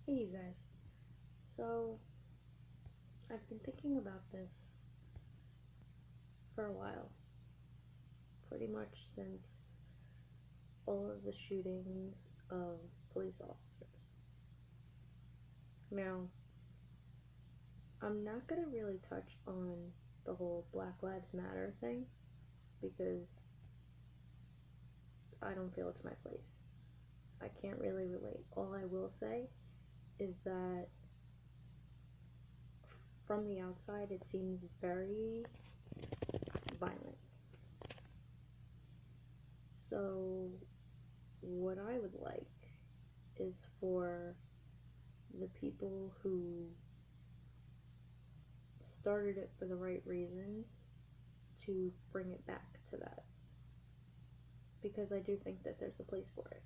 Hey, you guys. So, I've been thinking about this for a while, pretty much since all of the shootings of police officers. Now, I'm not gonna really touch on the whole Black Lives Matter thing because I don't feel it's my place. I can't really relate. All I will say is that from the outside, it seems very violent. So, what I would like is for the people who started it for the right reasons to bring it back to that. Because I do think that there's a place for it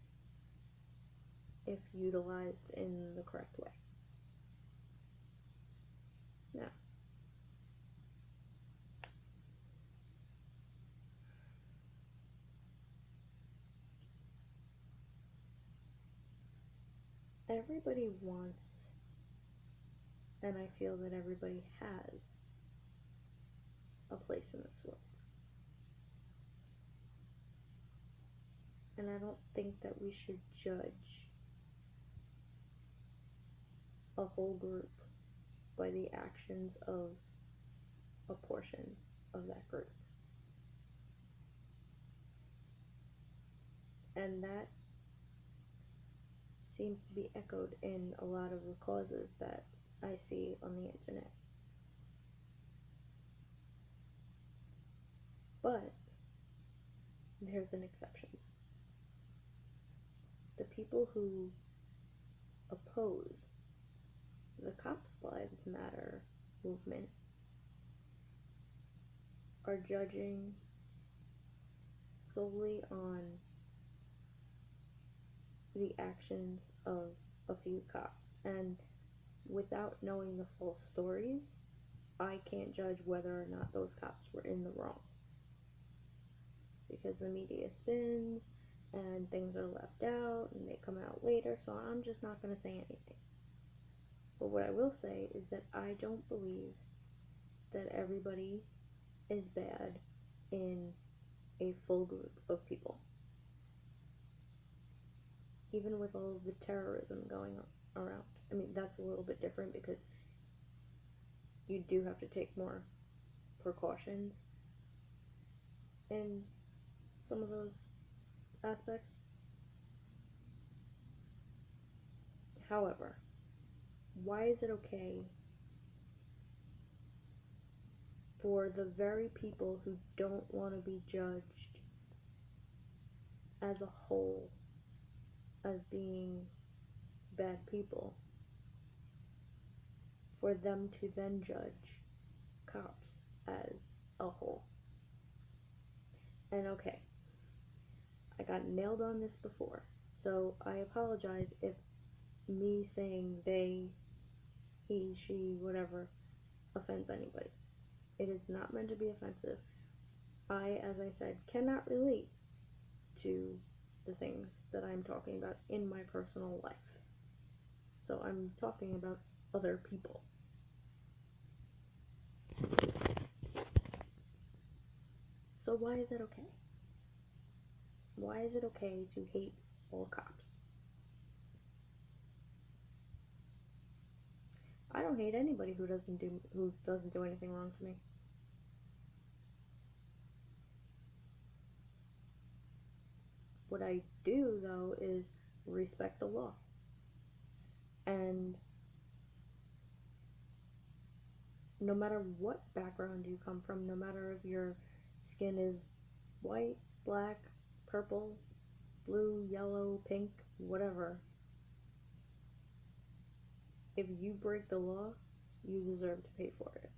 if utilized in the correct way. Now, everybody wants, and I feel that everybody has, a place in this world. And I don't think that we should judge a whole group by the actions of a portion of that group. And that seems to be echoed in a lot of the causes that I see on the internet. But there's an exception. The people who oppose the Cops Lives Matter movement are judging solely on the actions of a few cops. And without knowing the full stories, I can't judge whether or not those cops were in the wrong. Because the media spins and things are left out and they come out later, so I'm just not going to say anything. But what I will say is that I don't believe that everybody is bad in a full group of people. Even with all of the terrorism going around. I mean, that's a little bit different because you do have to take more precautions in some of those aspects. However, why is it okay for the very people who don't want to be judged as a whole as being bad people, for them to then judge cops as a whole? And okay, I got nailed on this before, so I apologize if me saying they, he, she, whatever, offends anybody. It is not meant to be offensive. I, as I said, cannot relate to the things that I'm talking about in my personal life. So I'm talking about other people. So why is it okay? Why is it okay to hate all cops? I don't hate anybody who doesn't do anything wrong to me. What I do though is respect the law. And no matter what background you come from, no matter if your skin is white, black, purple, blue, yellow, pink, whatever, if you break the law, you deserve to pay for it.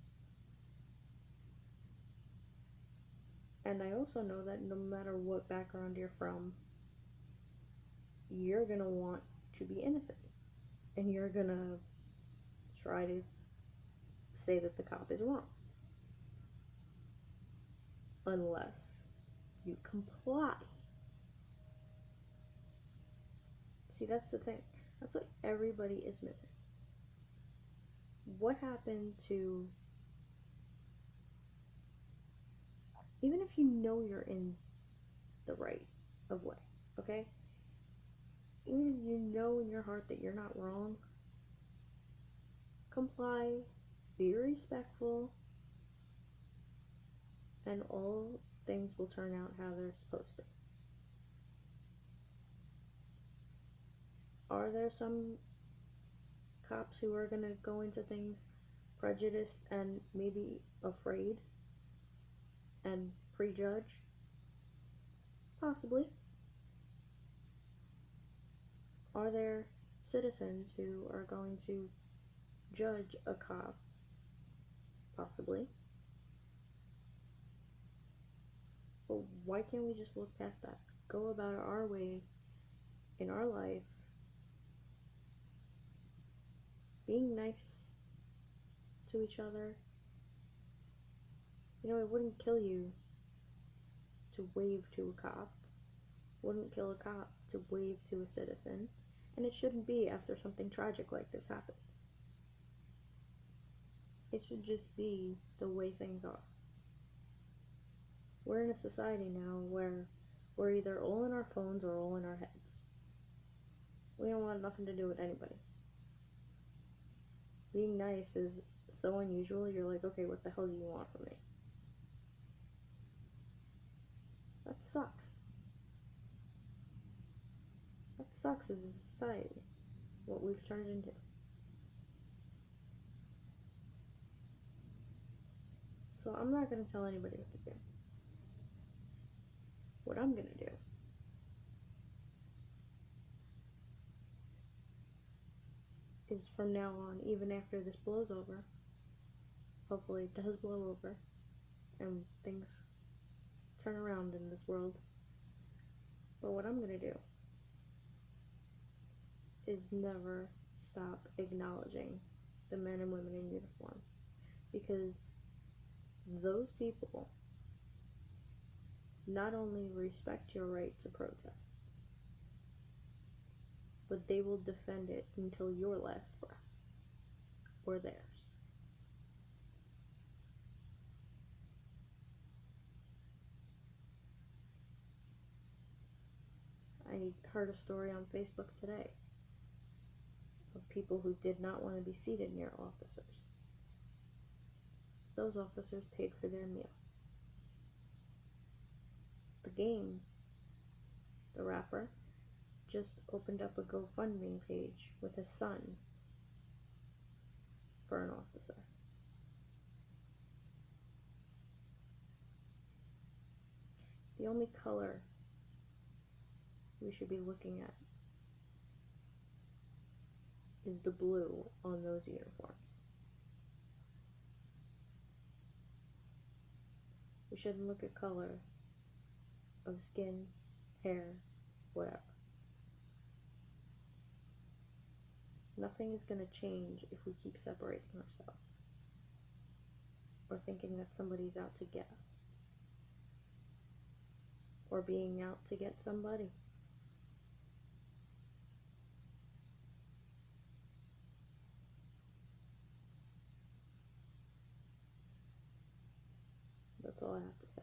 And I also know that no matter what background you're from, you're gonna want to be innocent. And you're gonna try to say that the cop is wrong. Unless you comply. See, that's the thing. That's what everybody is missing. What happened to, even if you know you're in the right of way, okay? Even if you know in your heart that you're not wrong, comply, be respectful, and all things will turn out how they're supposed to. Are there some cops who are going to go into things prejudiced and maybe afraid and prejudge? Possibly. Are there citizens who are going to judge a cop? Possibly. But why can't we just look past that? Go about our way in our life, being nice to each other. You know, it wouldn't kill you to wave to a cop. It wouldn't kill a cop to wave to a citizen. And it shouldn't be after something tragic like this happens. It should just be the way things are. We're in a society now where we're either all in our phones or all in our heads. We don't want nothing to do with anybody. Being nice is so unusual, you're like, okay, what the hell do you want from me? That sucks. That sucks as a society, what we've turned into. So I'm not going to tell anybody what to do. What I'm going to do is from now on, even after this blows over, hopefully it does blow over, and things turn around in this world. But what I'm going to do is never stop acknowledging the men and women in uniform. Because those people not only respect your right to protest, but they will defend it until your last breath, or theirs. I heard a story on Facebook today of people who did not want to be seated near officers. Those officers paid for their meal. The Game, the rapper, just opened up a GoFundMe page with his son for an officer. The only color we should be looking at is the blue on those uniforms. We shouldn't look at color of skin, hair, whatever. Nothing is going to change if we keep separating ourselves or thinking that somebody's out to get us or being out to get somebody. That's all I have to say.